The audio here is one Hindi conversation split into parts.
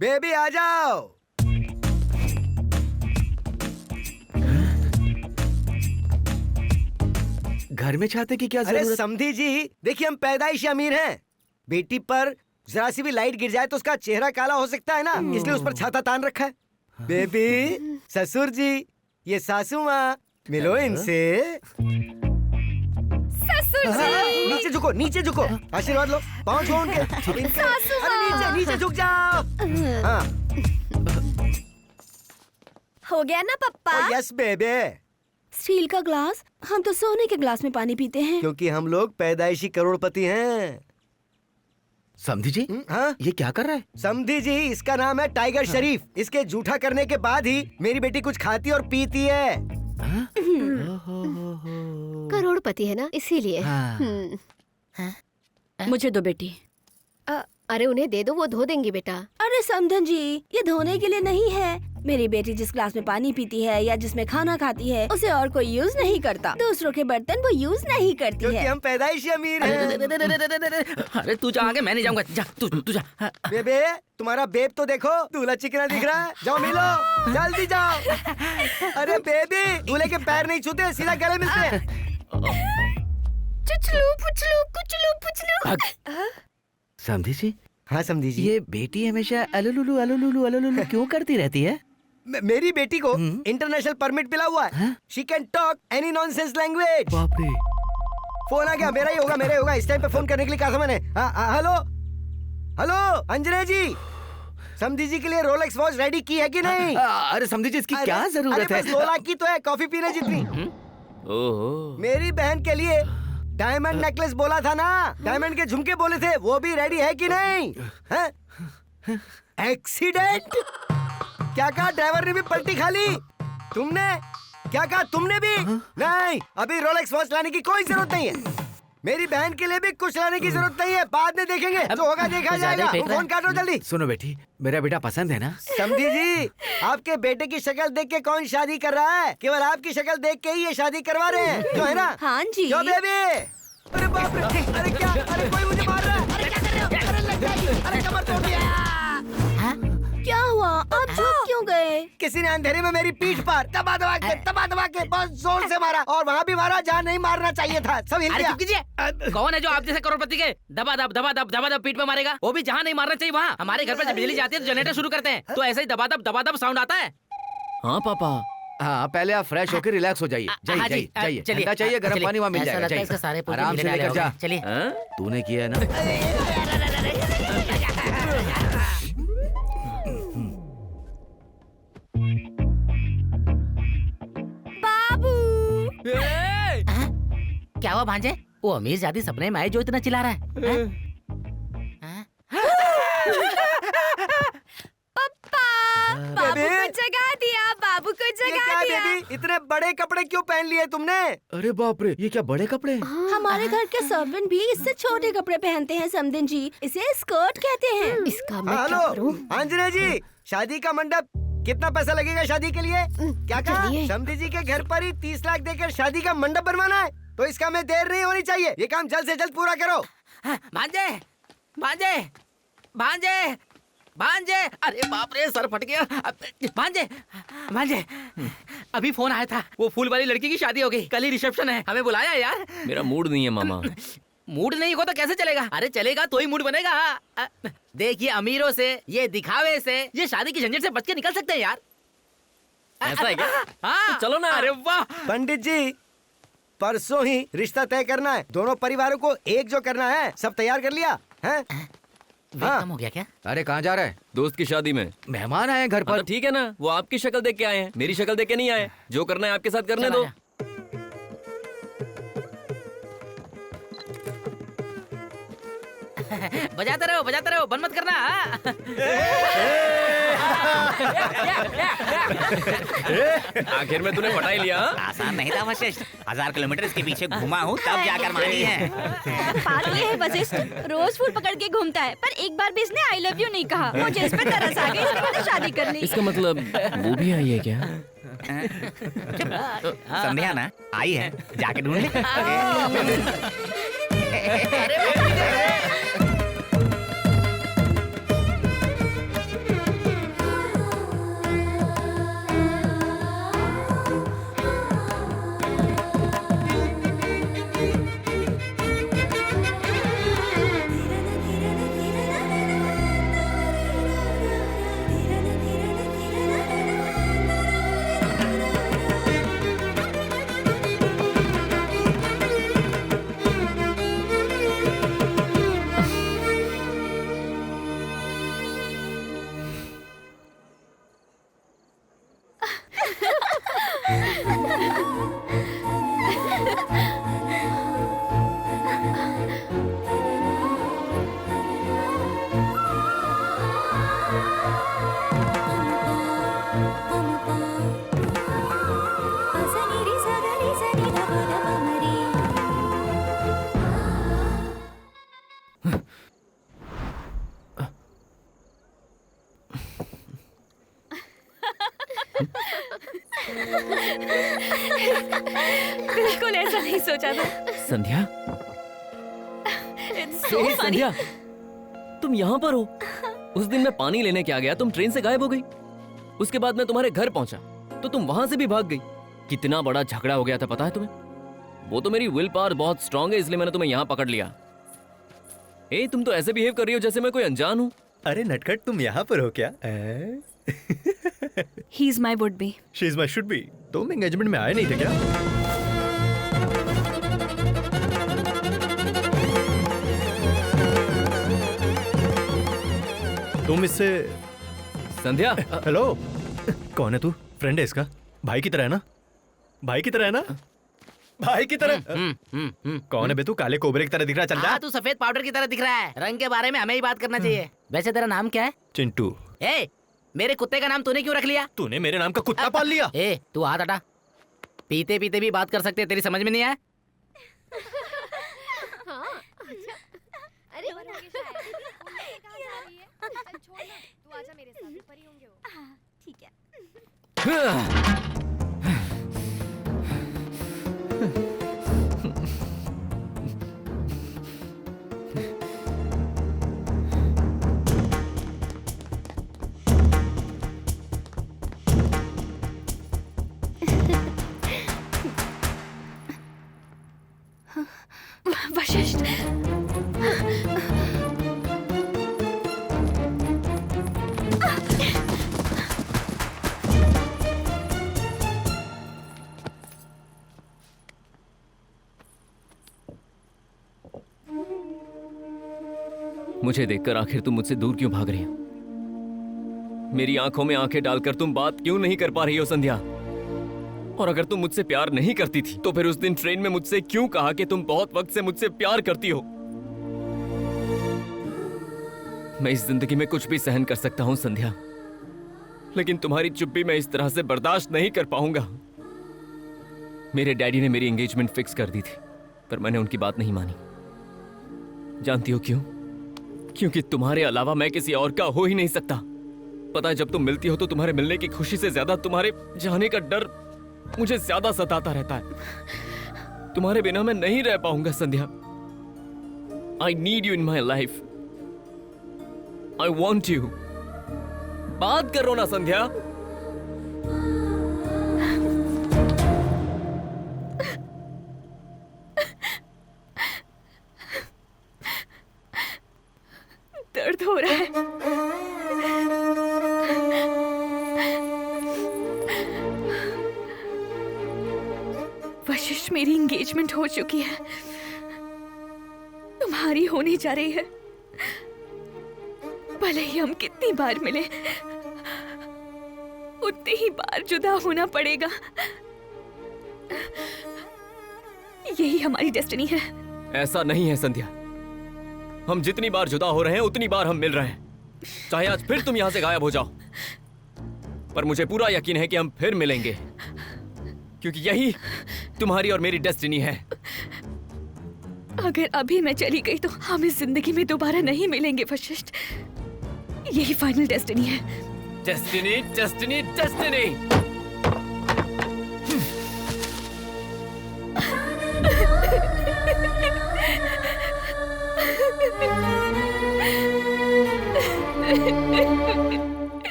बेबी आ जाओ। घर में चाहते की क्या अरे जरूरत? समधी जी, देखिए हम पैदाइशी अमीर हैं। बेटी पर जरा सी भी लाइट गिर जाए तो उसका चेहरा काला हो सकता है ना, इसलिए उस पर छाता तान रखा है। बेबी, ससुर जी, ये सासू माँ, मिलो इनसे। ससुर जी। नीचे झुको, नीचे झुको, आशीर्वाद लो, पाँव छुओ उनके। सासू अरे नीचे नीचे झुक जाओ। हाँ। हो गया ना पप्पा? यस बेबे, स्टील का ग्लास? हम तो सोने के ग्लास में पानी पीते हैं। क्योंकि हम लोग पैदाइशी करोड़पति हैं। समधी जी, हाँ ये क्या कर रहा है? समधी जी, इसका नाम है टाइगर शरीफ। इसके जूठा करने के बाद ही मेरी बेटी कुछ खाती और पीती है। करोड़पति है ना, इसीलिए। मुझे दो बेटी। अरे उन्हें दे दो, वो धो देंगी बेटा। अरे समधन जी, ये धोने के लिए नहीं है। मेरी बेटी जिस ग्लास में पानी पीती है या जिसमें खाना खाती है, उसे और कोई यूज नहीं करता। दूसरों के बर्तन वो यूज नहीं करती क्योंकि है। हम पैदाइशी अमीर हैं। अरे तू जा आगे, मैं नहीं जाऊंगा। जा तू जा। बेबे, तुम्हारा बेब तो देखो, दूल्हा चिकना दिख रहा है। जाओ मिलो, जल्दी जाओ। अरे बेबी, दूल्हे के पैर नहीं छूते, सीधा गले मिलते हैं। चुचलू पुचलू कुचलू पुचलू। समधी जी, हाँ समधी जी, ये बेटी हमेशा अलुलुलु अलुलुलु अलुलुलु क्यों करती रहती है? मेरी बेटी को इंटरनेशनल परमिट मिला हुआ है। She can talk any nonsense language. बाप रे। फोन आ गया, मेरा ही होगा। इस टाइम पे फोन करने के लिए कहा था मैंने। हेलो हेलो, अंजने जी, समधी जी के लिए रोलेक्स वॉच रेडी की है कि नहीं? अरे समधी जी, इसकी क्या जरूरत है? 2 लाख की तो है, कॉफी पीने जितनी। ओहो, मेरी बहन के लिए डायमंड नेकलेस बोला था ना, डायमंड के झुमके बोले थे, वो भी रेडी है कि नहीं? एक्सीडेंट? क्या कहा? ड्राइवर ने भी पलटी खा ली? तुमने क्या कहा? तुमने भी? नहीं, अभी रोलेक्स वॉच लाने की कोई जरूरत नहीं है। मेरी बहन के लिए भी कुछ लाने की जरूरत नहीं है, बाद में देखेंगे, जो होगा देखा जाएगा। तुम फोन काटो जल्दी। सुनो बेटी, मेरा बेटा पसंद है ना? समधी जी, आपके बेटे की शक्ल देख के कौन शादी कर रहा है? केवल आपकी शक्ल देख के ही ये शादी करवा रहे हैं, जो है ना? हाँ जी। जो बेबी। अरे बाप रे, अरे क्या? अरे कोई मुझे मार रहा है। अरे क्या कर रहे हो? अरे लग जाएगी। अरे कमर तोड़ दिया। क्या हुआ? आप झुक क्यों गए? किसी ने अंधेरे में मेरी पीठ पर दबा दबा के बहुत जोर से मारा, और वहाँ भी मारा जहाँ नहीं मारना चाहिए था। सब हिल अरे गया। चुप कीजिए। कौन है जो आप जैसे करोड़पति के दबा दब पीठ पे मारेगा? वो भी जहाँ नहीं मारना चाहिए वहाँ। हमारे घर पे जब बिजली जाती है तो जनरेटर शुरू करते हैं, तो ऐसे ही दबा दब साउंड आता है। हाँ पापा। हाँ, पहले आप फ्रेश होकर रिलैक्स हो जाइए। जाइए, ठंडा चाहिए, गर्म पानी वहाँ मिल जाएगा। जाइए, आराम से लेकर जा। चलिए। तूने किया है ना? बाबू। क्या हुआ भांजे? वो अमीर जाति सपने में आए जो इतना चिल्ला रहा है? बाबू को जगा दिया, बाबू को ये जगा क्या दिया। बेबी, इतने बड़े कपड़े क्यों पहन लिए तुमने? अरे बाप रे, ये क्या बड़े कपड़े? हमारे घर के सर्वेंट भी इससे छोटे कपड़े पहनते हैं समधन जी, इसे स्कर्ट कहते हैं। इसका मैं क्या हेलो करूं? अंजने जी, शादी का मंडप कितना पैसा लगेगा शादी के लिए? क्या कहा? चलिए। समधी जी के घर पर ही 30 लाख देकर शादी का मंडप बनवाना है, तो इसका में देर नहीं होनी चाहिए। ये काम जल्द से जल्द पूरा करो। भांजे, भांजे, भांजे, भांजे। अरे बाप रे, सर फट गया। भांजे, भांजे, अभी फोन आया था, वो फूल वाली लड़की की शादी हो गई, कल ही रिसेप्शन है, हमें बुलाया यार। मेरा मूड नहीं है मामा। मूड नहीं होगा तो कैसे चलेगा? अरे चलेगा तो ही मूड बनेगा। देखिए, अमीरों से, ये दिखावे से, ये शादी की झंझट से बच के निकल सकते हैं यार। ऐसा है क्या? हाँ, तो चलो ना। अरे वाह। पंडित जी, परसों ही रिश्ता तय करना है, दोनों परिवारों को एक जो करना है। सब तैयार कर लिया है? वेट कम हो गया क्या? अरे कहाँ जा रहा है? दोस्त की शादी में। मेहमान आए हैं घर हाँ पर। तो ठीक है ना, वो आपकी शक्ल देख के आए हैं, मेरी शक्ल देख के नहीं आए। जो करना है आपके साथ करने चलो दो। आजा। बजाते रहो, बंद मत करना। आखिर में तूने पटा ही लिया। आसान नहीं था वशिष्ठ, 1000 किलोमीटर इसके पीछे घुमा हूँ तब जाकर मानी है। बात ये है वशिष्ठ, रोज फूल पकड़ के घूमता है, पर एक बार भी इसने आई लव यू नहीं कहा। मुझे इस पे तरस आ गई, इसने मुझसे शादी कर ली। इसका मतलब वो भी आई है क्या? संध्या ना आई है, जाके ढूंढ ले। बिल्कुल ऐसा नहीं सोचा था। संध्या, It's so funny. संध्या, तुम यहाँ पर हो? उस दिन मैं पानी लेने के आ गया, तुम ट्रेन से गायब हो गई। उसके बाद मैं तुम्हारे घर पहुंचा तो तुम वहां से भी भाग गई। कितना बड़ा झगड़ा हो गया था पता है तुम्हें? वो तो मेरी विल पावर बहुत स्ट्रांग है, इसलिए मैंने तुम्हें यहाँ पकड़ लिया। ए, तुम तो ऐसे बिहेव कर रही हो जैसे मैं कोई अनजान हूँ। अरे नटखट, तुम यहाँ पर हो क्या? He is my would be. She is my should be. तुम एंगेजमेंट में आए नहीं थे क्या? तुम इससे संध्या, हेलो, कौन है तू? फ्रेंड है इसका? भाई की तरह है ना? भाई की तरह है ना? भाई की तरह। कौन है बे तू? काले कोबरे की तरह दिख रहा है। चल जा। हाँ, तू सफेद पाउडर की तरह दिख रहा है। रंग के बारे में हमें ही बात करना चाहिए। वैसे तेरा नाम क्या है? चिंटू। ए, मेरे कुत्ते का नाम तूने क्यों रख लिया? तूने मेरे नाम का कुत्ता पाल लिया? ए, तू हाथ हटा। पीते पीते भी बात कर सकते, तेरी समझ में नहीं आया? अरे छोड़ ना, तू आजा मेरे साथ, ऊपर ही होंगे वो। ठीक है। वशिष्ठ, मुझे देखकर आखिर तुम मुझसे दूर क्यों भाग रही हो? मेरी आंखों में आंखें डालकर तुम बात क्यों नहीं कर पा रही हो संध्या? और अगर तुम मुझसे प्यार नहीं करती थी तो फिर उस दिन ट्रेन में मुझसे क्यों कहा कि तुम बहुत वक्त से मुझसे प्यार करती हो? मैं इस जिंदगी में कुछ भी सहन कर सकता हूं संध्या, लेकिन तुम्हारी चुप्पी मैं इस तरह से बर्दाश्त नहीं कर पाऊंगा। मेरे डैडी ने मेरी एंगेजमेंट फिक्स कर दी थी, पर मैंने उनकी बात नहीं मानी। जानती हो क्यों? क्योंकि तुम्हारे अलावा मैं किसी और का हो ही नहीं सकता। पता है, जब तुम मिलती हो तो तुम्हारे मिलने की खुशी से ज्यादा तुम्हारे जाने का डर मुझे ज्यादा सताता रहता है। तुम्हारे बिना मैं नहीं रह पाऊंगा Sandhya. I need you in my life. I want you. बात करो ना संध्या। दर्द हो रहा है। वशिष्ठ, मेरी एंगेजमेंट हो चुकी है, तुम्हारी होने जा रही है। भले ही हम कितनी बार मिले, उतनी ही बार जुदा होना पड़ेगा। यही हमारी डेस्टिनी है। ऐसा नहीं है संध्या। हम जितनी बार जुदा हो रहे हैं उतनी बार हम मिल रहे हैं। चाहे आज फिर तुम यहां से गायब हो जाओ, पर मुझे पूरा यकीन है कि हम फिर मिलेंगे, क्योंकि यही तुम्हारी और मेरी डेस्टिनी है। अगर अभी मैं चली गई तो हम इस जिंदगी में दोबारा नहीं मिलेंगे वशिष्ठ। यही फाइनल डेस्टिनी है। Destiny, destiny, destiny.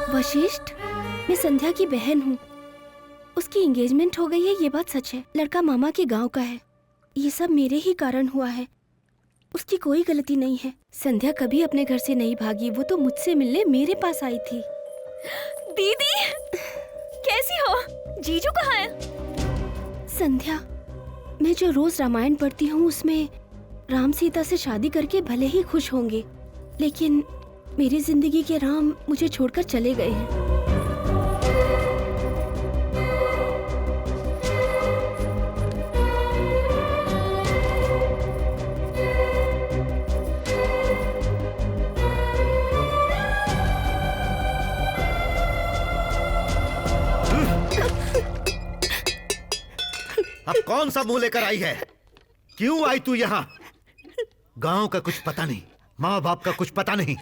वशिष्ठ, मैं संध्या की बहन हूँ। उसकी एंगेजमेंट हो गई है, ये बात सच है। लड़का मामा के गांव का है। ये सब मेरे ही कारण हुआ है। उसकी कोई गलती नहीं है। संध्या कभी अपने घर से नहीं भागी, वो तो मुझसे मिलने मेरे पास आई थी। दीदी, कैसी हो? जीजू कहाँ है? संध्या, मैं जो रोज रामायण पढ़ती हूँ उसमें राम सीता से शादी करके भले ही खुश होंगे, लेकिन मेरी जिंदगी के राम मुझे छोड़कर चले गए हैं। अब कौन सा मुंह लेकर आई है? क्यों आई तू यहाँ? गांव का कुछ पता नहीं, माँ बाप का कुछ पता नहीं,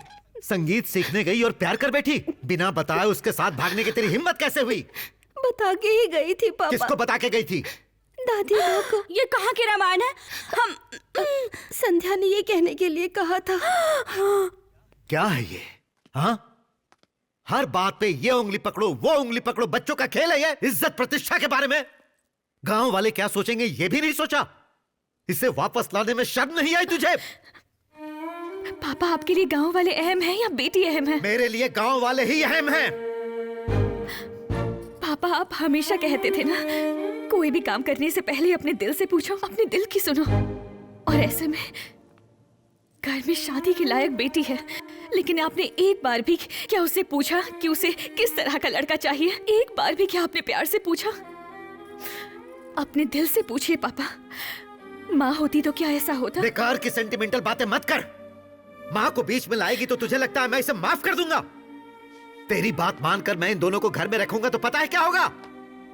संगीत सीखने गई और प्यार कर बैठी। बिना बताए उसके साथ भागने की तेरी हिम्मत कैसे हुई? बता के ही गई थी पापा। किसको बता के गई थी? दादी माँ को। ये कहाँ की रामायण है? हम संध्या ने ये कहने के लिए कहा था। क्या है ये? हाँ, हर बात पे ये उंगली पकड़ो वो उंगली पकड़ो, बच्चों का खेल है ये? इज्जत प्रतिष्ठा के बारे में गांव वाले क्या सोचेंगे ये भी नहीं सोचा? इसे वापस लाने में शर्म नहीं आई तुझे? पापा, आपके लिए गांव वाले अहम हैं या बेटी अहम है? मेरे लिए गांव वाले ही अहम हैं। पापा, आप हमेशा कहते थे ना, कोई भी काम करने से पहले अपने दिल से पूछो, अपने दिल की सुनो। और ऐसे में घर में शादी के लायक बेटी है, लेकिन आपने एक बार भी क्या उससे पूछा कि उसे किस तरह का लड़का चाहिए? एक बार भी क्या आपने प्यार से पूछा? अपने दिल से पूछिए पापा। माँ होती तो क्या ऐसा होता? बेकार की सेंटिमेंटल बातें मत कर। माँ को बीच में लाएगी तो तुझे लगता है मैं इसे माफ कर दूंगा? तेरी बात मानकर मैं इन दोनों को घर में रखूंगा तो पता है क्या होगा?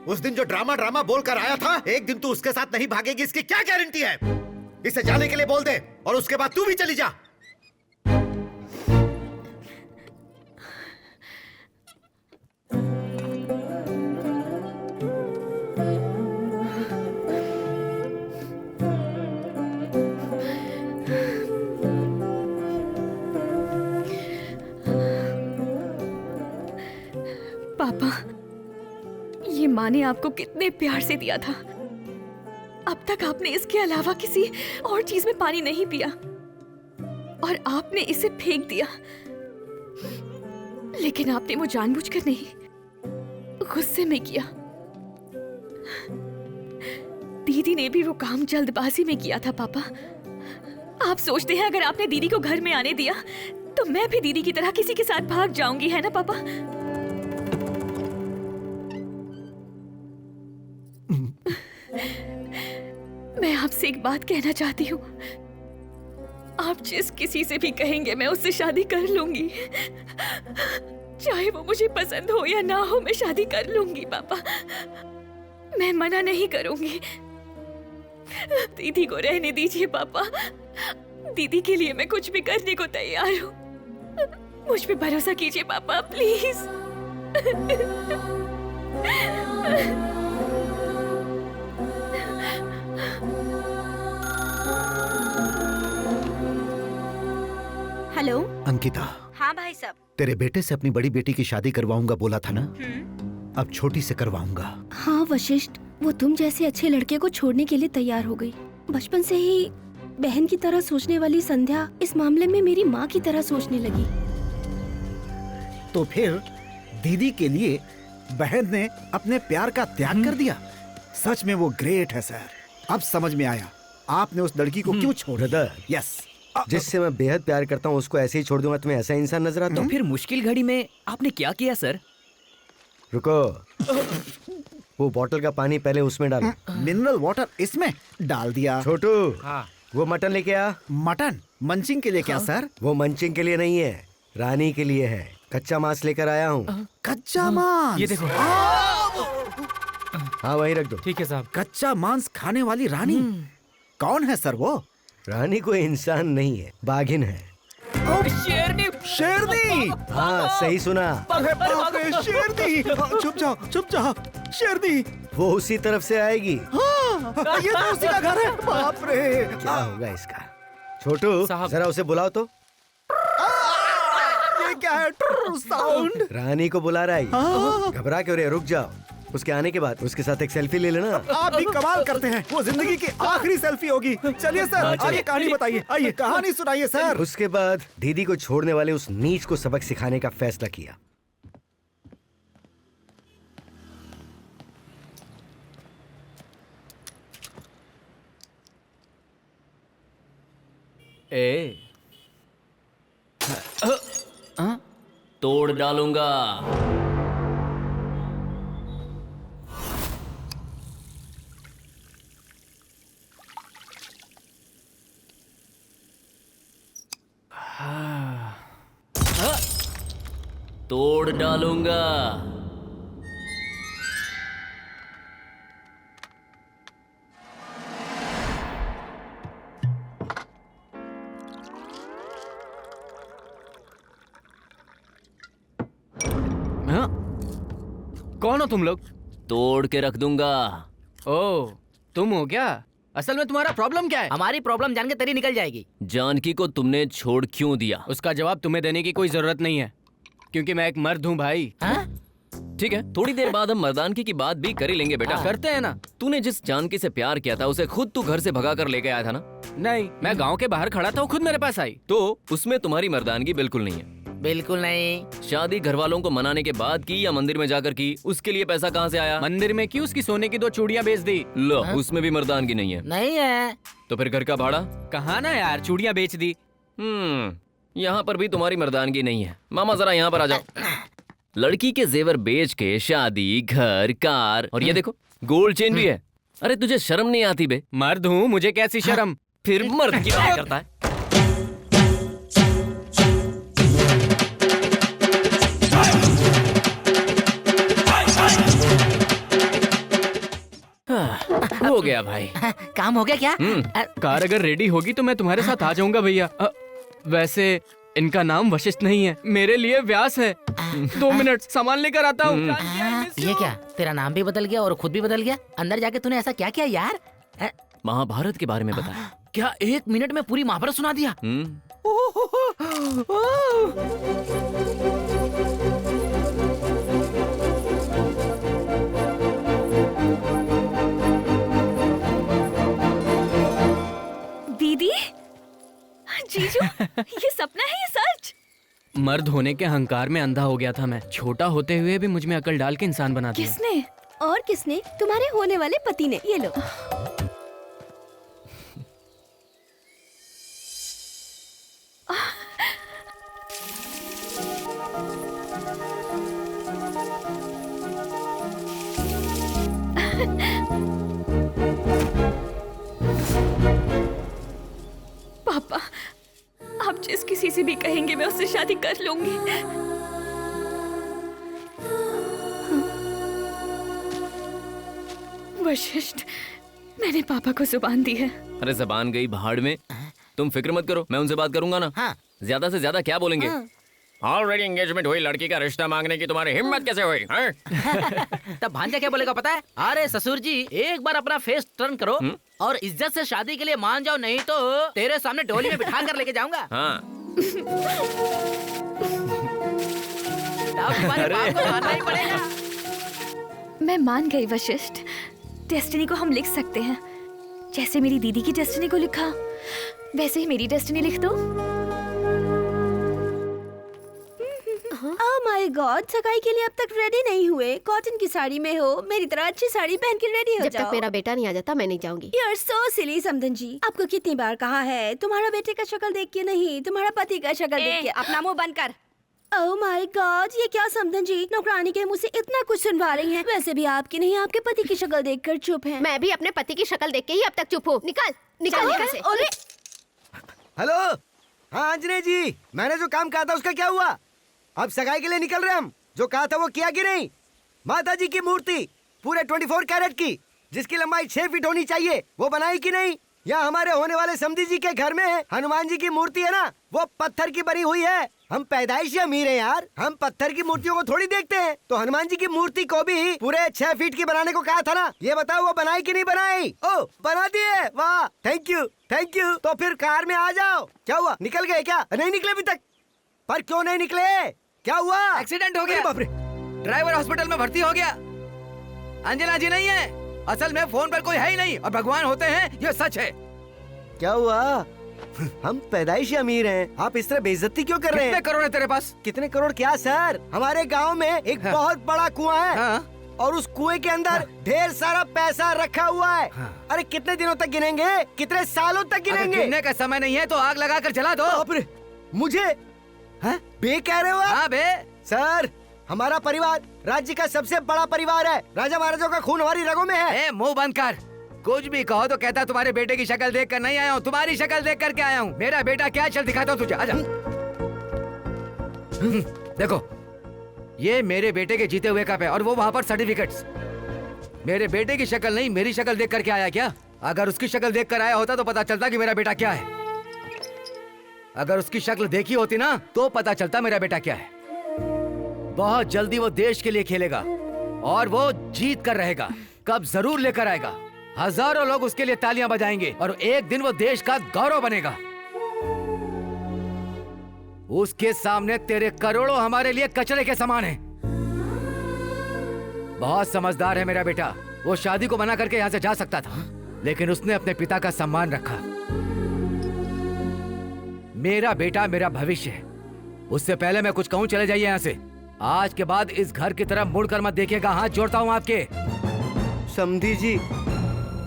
उस दिन जो ड्रामा बोलकर आया था, एक दिन तू उसके साथ नहीं भागेगी इसकी क्या गारंटी है? इसे जाने के लिए बोल दे और उसके बाद तू भी चली जा। पापा, ये माँ ने आपको कितने प्यार से दिया था। अब तक आपने इसके अलावा किसी और चीज में पानी नहीं पिया और आपने इसे फेंक दिया। लेकिन आपने वो जानबूझकर नहीं, गुस्से में किया। दीदी ने भी वो काम जल्दबाजी में किया था पापा। आप सोचते हैं अगर आपने दीदी को घर में आने दिया तो मैं भी दीदी की तरह किसी के साथ भाग जाऊंगी, है ना पापा? मैं आपसे एक बात कहना चाहती हूँ। आप जिस किसी से भी कहेंगे मैं उससे शादी कर लूंगी। चाहे वो मुझे पसंद हो या ना हो, मैं शादी कर लूंगी पापा। मैं मना नहीं करूंगी। दीदी को रहने दीजिए पापा। दीदी के लिए मैं कुछ भी करने को तैयार हूँ। मुझ पे भरोसा कीजिए पापा, प्लीज। हेलो अंकिता। हाँ भाई साहब। तेरे बेटे से अपनी बड़ी बेटी की शादी करवाऊंगा बोला था ना? अब छोटी से करवाऊंगा। हाँ वशिष्ठ, वो तुम जैसे अच्छे लड़के को छोड़ने के लिए तैयार हो गई। बचपन से ही बहन की तरह सोचने वाली संध्या इस मामले में मेरी माँ की तरह सोचने लगी। तो फिर दीदी के लिए बहन ने अपने प्यार का त्याग कर दिया। सच में वो ग्रेट है सर। अब समझ में आया आपने उस लड़की को क्यों छोड़ा। ब्रदर, यस, जिससे मैं बेहद प्यार करता हूँ उसको ऐसे ही छोड़ दूंगा? तुम्हें ऐसा इंसान नजर आता तो हूँ? फिर मुश्किल घड़ी में आपने क्या किया सर? रुको, वो बोतल का पानी पहले उसमें डालो। मिनरल वाटर इसमें डाल दिया। छोटू, वो मटन लेके आ। मटन मंचिंग के लिए क्या सर? वो मंचिंग के लिए नहीं है, रानी के लिए है। कच्चा मांस लेकर आया हूँ। कच्चा मांस? ये देखो। हाँ वहीं रख दो। ठीक है साहब। कच्चा मांस खाने वाली रानी कौन है सर? वो रानी कोई इंसान नहीं है, बाघिन है। शेरनी। शेरनी? हाँ सही सुना। अरे बाप रे, शेरनी! चुप जाओ, चुप जाओ। शेरनी वो उसी तरफ से आएगी। हाँ, ये तो उसी का घर है। बाप रे, क्या होगा इसका? छोटू जरा उसे बुलाओ तो। ये क्या है? साउंड। रानी को बुला रहा है। घबरा क्यों रे? रुक जाओ। उसके आने के बाद उसके साथ एक सेल्फी ले लेना। आप भी कमाल करते हैं। वो जिंदगी की आखिरी सेल्फी होगी। चलिए सर, आगे कहानी बताइए। आइए कहानी सुनाइए सर। उसके बाद दीदी को छोड़ने वाले उस नीच को सबक सिखाने का फैसला किया। ए तोड़ डालूंगा। तोड़ डालूंगा। कौन हो तुम लोग? तोड़ के रख दूंगा। ओ, तुम हो क्या? असल में तुम्हारा प्रॉब्लम क्या है? हमारी प्रॉब्लम जान के तेरी निकल जाएगी। जानकी को तुमने छोड़ क्यों दिया? उसका जवाब तुम्हें देने की कोई जरूरत नहीं है, क्योंकि मैं एक मर्द हूँ भाई। ठीक है, थोड़ी देर बाद हम मर्दानगी की बात भी कर ही लेंगे बेटा। करते हैं ना। तूने जिस जानकी से प्यार किया था उसे खुद तू घर से भगा कर लेके आया था ना? नहीं, मैं गांव के बाहर खड़ा था, वो खुद मेरे पास आई। तो उसमें तुम्हारी मर्दानगी बिल्कुल नहीं है। बिल्कुल नहीं। शादी घर वालों को मनाने के बाद की या मंदिर में जाकर की? उसके लिए पैसा कहाँ से आया? मंदिर में की, उसकी सोने की 2 चूड़ियां बेच दी। लो, उसमें भी मर्दानगी नहीं है। नहीं है। तो फिर घर का भाड़ा? कहाँ ना यार, चूड़ियां बेच दी। यहाँ पर भी तुम्हारी मर्दानगी नहीं है। मामा जरा यहाँ पर आ जाओ। लड़की के जेवर बेच के शादी, घर, कार और ये देखो गोल्ड चेन भी है। अरे तुझे शर्म नहीं आती बे? मर्द हूँ, मुझे कैसी शर्म? फिर मर्द की बात करता है। हो गया भाई। काम हो गया क्या? कार अगर रेडी होगी तो मैं तुम्हारे साथ आ जाऊंगा भैया। वैसे इनका नाम वशिष्ठ नहीं है, मेरे लिए व्यास है। 2 मिनट, सामान लेकर आता हूँ। ये क्या, तेरा नाम भी बदल गया और खुद भी बदल गया? अंदर जाके तूने ऐसा क्या किया यार? महाभारत के बारे में बता। क्या 1 मिनट में पूरी महाभारत सुना दिया? दीदी, जीजू, ये सपना है या सच? मर्द होने के अहंकार में अंधा हो गया था मैं। छोटा होते हुए भी मुझ में अकल डाल के इंसान बना दिया। किसने? और किसने? तुम्हारे होने वाले पति ने। ये लो। पापा, आप जिस किसी से भी कहेंगे मैं उससे शादी कर लूंगी। वशिष्ठ, मैंने पापा को जुबान दी है। अरे जबान गई भाड़ में, तुम फिक्र मत करो, मैं उनसे बात करूंगा ना। ज्यादा से ज्यादा क्या बोलेंगे? ऑलरेडी एंगेजमेंट हुई लड़की का रिश्ता मांगने की तुम्हारी हिम्मत कैसे हुई? तब भांजा क्या बोलेगा पता है? अरे ससुर जी, एक बार अपना फेस टर्न करो और इज्जत से शादी के लिए मान जाओ, नहीं तो तेरे सामने डोली में बिठा कर लेके जाऊंगा। तुम्हारे बाप को मानना ही पड़ेगा। मैं मान गई वशिष्ठ। डेस्टिनी को हम लिख सकते हैं। जैसे मेरी दीदी की डेस्टिनी को लिखा, वैसे ही मेरी डेस्टिनी लिख दो। ओह माय गॉड, सगाई के लिए अब तक रेडी नहीं हुए। कॉटन की साड़ी में हो, मेरी तरह अच्छी साड़ी पहन के रेडी हो जब जाओ। तक मेरा बेटा नहीं आ जाता मैं नहीं जाऊंगी। यू आर सो सिली समधन जी। आपको कितनी बार कहा है, तुम्हारा बेटे का शक्ल देख के नहीं, तुम्हारा पति का शक्ल देख के। अपना मुंह बंद कर। ओह माय गॉड, ये क्या समधन जी, नौकरानी के मुंह से इतना कुछ सुनवा रही हैं। वैसे भी आपकी नहीं, आपके पति की शक्ल देखकर चुप है। मैं भी अपने पति की शक्ल देख के ही अब तक चुप हूँ। निकल निकल यहाँ से। अरे हेलो, हाँ अंजने जी, मैंने जो काम कहा था उसका क्या हुआ? अब सगाई के लिए निकल रहे हम। जो कहा था वो किया कि नहीं? माता जी की मूर्ति पूरे 24 कैरेट की, जिसकी लंबाई 6 फीट होनी चाहिए, वो बनाई कि नहीं? या हमारे होने वाले समधी जी के घर में हनुमान जी की मूर्ति है ना, वो पत्थर की बनी हुई है। हम पैदाइशी अमीर हैं यार, हम पत्थर की मूर्तियों को थोड़ी देखते हैं। तो हनुमान जी की मूर्ति को भी पूरे 6 फीट की बनाने को कहा था ना। ये बताओ वो बनाई कि नहीं बनाई? ओ बना दी है, वाह, थैंक यू थैंक यू। तो फिर कार में आ जाओ। क्या हुआ, निकल गए क्या? नहीं निकले अभी तक? पर क्यों नहीं निकले? क्या हुआ? एक्सीडेंट हो गया। ड्राइवर हॉस्पिटल में भर्ती हो गया। अंजना जी नहीं है, असल में फोन पर कोई है ही नहीं और भगवान होते हैं, ये सच है। क्या हुआ? हम पैदाइशी अमीर हैं, आप इस तरह बेइज्जती क्यों कर रहे हैं? कितने करोड़ है तेरे पास? कितने करोड़ क्या सर, हमारे गांव में एक बहुत बड़ा कुआं है। और उस कुएं के अंदर ढेर सारा पैसा रखा हुआ है। अरे कितने दिनों तक गिनेंगे, कितने सालों तक गिनेंगे? गिनने का समय नहीं है तो आग लगा कर जला दो। बाप रे, मुझे बे कह रहे हो आप? हाँ बे। सर, हमारा परिवार राज्य का सबसे बड़ा परिवार है। राजा महाराजों का खून हमारी रगों में है। मुंह बंद कर। कुछ भी कहो तो कहता तुम्हारे बेटे की शक्ल देख कर नहीं आया हूँ, तुम्हारी शक्ल देख करके आया हूँ। मेरा बेटा क्या है, चल दिखाता हूँ तुझे, आजा। देखो, ये मेरे बेटे के जीते हुए कप है और वो वहाँ पर सर्टिफिकेट्स। मेरे बेटे की शक्ल नहीं, मेरी शक्ल देख करके आया क्या? अगर उसकी शक्ल देख कर आया होता तो पता चलता कि मेरा बेटा क्या है। अगर उसकी शक्ल देखी होती ना तो पता चलता मेरा बेटा क्या है। बहुत जल्दी वो देश के लिए खेलेगा और वो जीत कर रहेगा। कप जरूर लेकर आएगा। हजारों लोग उसके लिए तालियां बजाएंगे और एक दिन वो देश का गौरव बनेगा। उसके सामने तेरे करोड़ों हमारे लिए कचरे के समान हैं। बहुत समझदार है मेरा बेटा। वो शादी को मना करके यहाँ से जा सकता था, लेकिन उसने अपने पिता का सम्मान रखा। मेरा बेटा मेरा भविष्य है। उससे पहले मैं कुछ कहूँ, चले जाइए यहाँ से। आज के बाद इस घर की तरफ मुड़कर मत देखिएगा। हाथ जोड़ता हूँ आपके। समधी जी,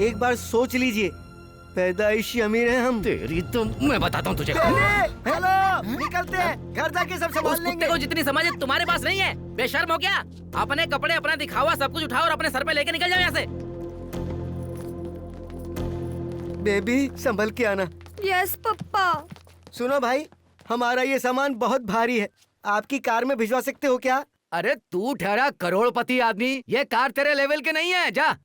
एक बार सोच लीजिए, पैदाइशी अमीर हैं हम। तेरी तो मैं बताता हूँ तुझे। हेलो, निकलते हैं, घर जाके सब संभाल उस कुत्ते लेंगे। को जितनी समझ है तुम्हारे पास नहीं है। बेशर्म हो क्या? अपने कपड़े, अपना दिखावा सब कुछ उठाओ और अपने सर पे लेके निकल जाओ यहाँ से। बेबी, संभल के आना। यस पप्पा। सुनो भाई, हमारा ये सामान बहुत भारी है, आपकी कार में भिजवा सकते हो क्या? अरे तू ठहरा करोड़पति आदमी, ये कार तेरे लेवल के नहीं है। जा।